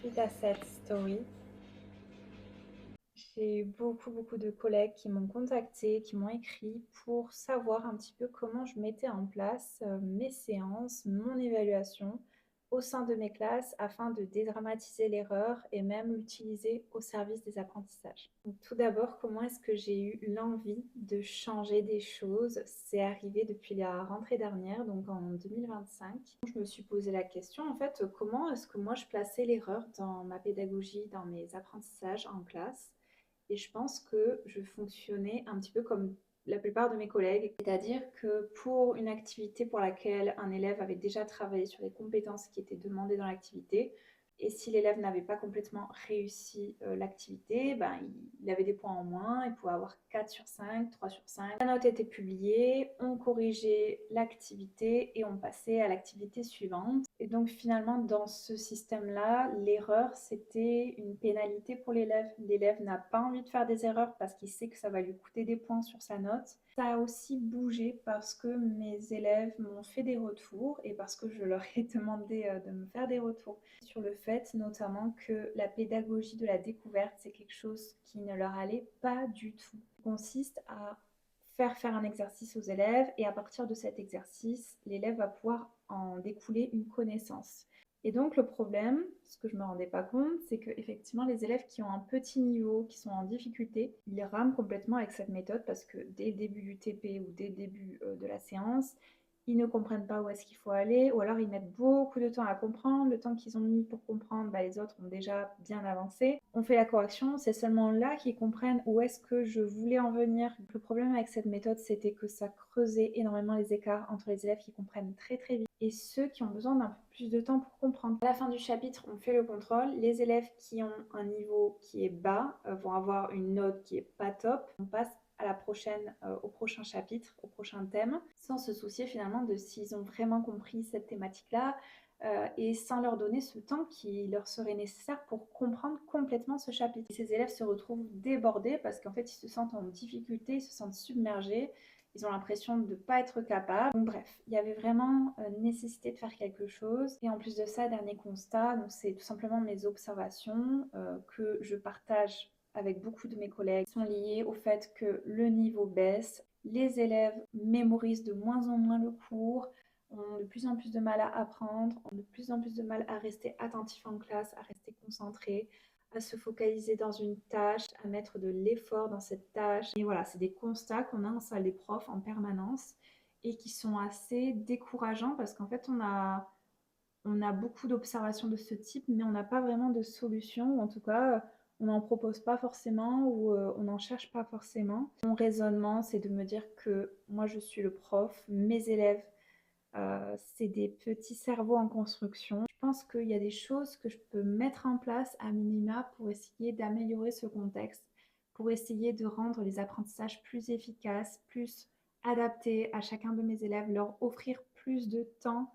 Suite à cette story, j'ai eu beaucoup de collègues qui m'ont contacté, qui m'ont écrit pour savoir un petit peu comment je mettais en place mes séances, mon évaluation au sein de mes classes afin de dédramatiser l'erreur et même l'utiliser au service des apprentissages. Donc, tout d'abord, comment est-ce que j'ai eu l'envie de changer des choses? C'est arrivé depuis la rentrée dernière, donc en 2025. Je me suis posé la question, en fait, comment est-ce que moi je plaçais l'erreur dans ma pédagogie, dans mes apprentissages en classe? Et je pense que je fonctionnais un petit peu comme la plupart de mes collègues, c'est-à-dire que pour une activité pour laquelle un élève avait déjà travaillé sur les compétences qui étaient demandées dans l'activité, et si l'élève n'avait pas complètement réussi l'activité, ben, il avait des points en moins, il pouvait avoir 4 sur 5, 3 sur 5. La note était publiée, on corrigeait l'activité et on passait à l'activité suivante. Et donc finalement, dans ce système-là, l'erreur, c'était une pénalité pour l'élève. L'élève n'a pas envie de faire des erreurs parce qu'il sait que ça va lui coûter des points sur sa note. Ça a aussi bougé parce que mes élèves m'ont fait des retours et parce que je leur ai demandé de me faire des retours sur le fait notamment que la pédagogie de la découverte, c'est quelque chose qui ne leur allait pas du tout. Ça consiste à faire un exercice aux élèves et à partir de cet exercice, l'élève va pouvoir en découler une connaissance. Et donc le problème, ce que je ne me rendais pas compte, c'est que effectivement les élèves qui ont un petit niveau, qui sont en difficulté, ils rament complètement avec cette méthode parce que dès le début du TP ou dès le début de la séance, ils ne comprennent pas où est-ce qu'il faut aller, ou alors ils mettent beaucoup de temps à comprendre. Le temps qu'ils ont mis pour comprendre, bah, les autres ont déjà bien avancé. On fait la correction, c'est seulement là qu'ils comprennent où est-ce que je voulais en venir. Le problème avec cette méthode, c'était que ça creusait énormément les écarts entre les élèves qui comprennent très vite et ceux qui ont besoin d'un peu plus de temps pour comprendre. À la fin du chapitre, on fait le contrôle. Les élèves qui ont un niveau qui est bas vont avoir une note qui est pas top. On passe à la prochaine, au prochain chapitre, au prochain thème, sans se soucier finalement de s'ils ont vraiment compris cette thématique-là et sans leur donner ce temps qui leur serait nécessaire pour comprendre complètement ce chapitre. Et ces élèves se retrouvent débordés parce qu'en fait, ils se sentent en difficulté, ils se sentent submergés, ils ont l'impression de ne pas être capables. Donc bref, il y avait vraiment nécessité de faire quelque chose. Et en plus de ça, dernier constat, donc c'est tout simplement mes observations que je partage avec beaucoup de mes collègues sont liées au fait que le niveau baisse, les élèves mémorisent de moins en moins le cours, ont de plus en plus de mal à apprendre, ont de plus en plus de mal à rester attentifs en classe, à rester concentrés, à se focaliser dans une tâche, à mettre de l'effort dans cette tâche. Et voilà, c'est des constats qu'on a en salle des profs en permanence et qui sont assez décourageants parce qu'en fait, on a beaucoup d'observations de ce type, mais on n'a pas vraiment de solution, ou en tout cas, on n'en propose pas forcément, ou on n'en cherche pas forcément. Mon raisonnement, c'est de me dire que moi, je suis le prof, mes élèves, c'est des petits cerveaux en construction. Je pense qu'il y a des choses que je peux mettre en place à minima pour essayer d'améliorer ce contexte, pour essayer de rendre les apprentissages plus efficaces, plus adaptés à chacun de mes élèves, leur offrir plus de temps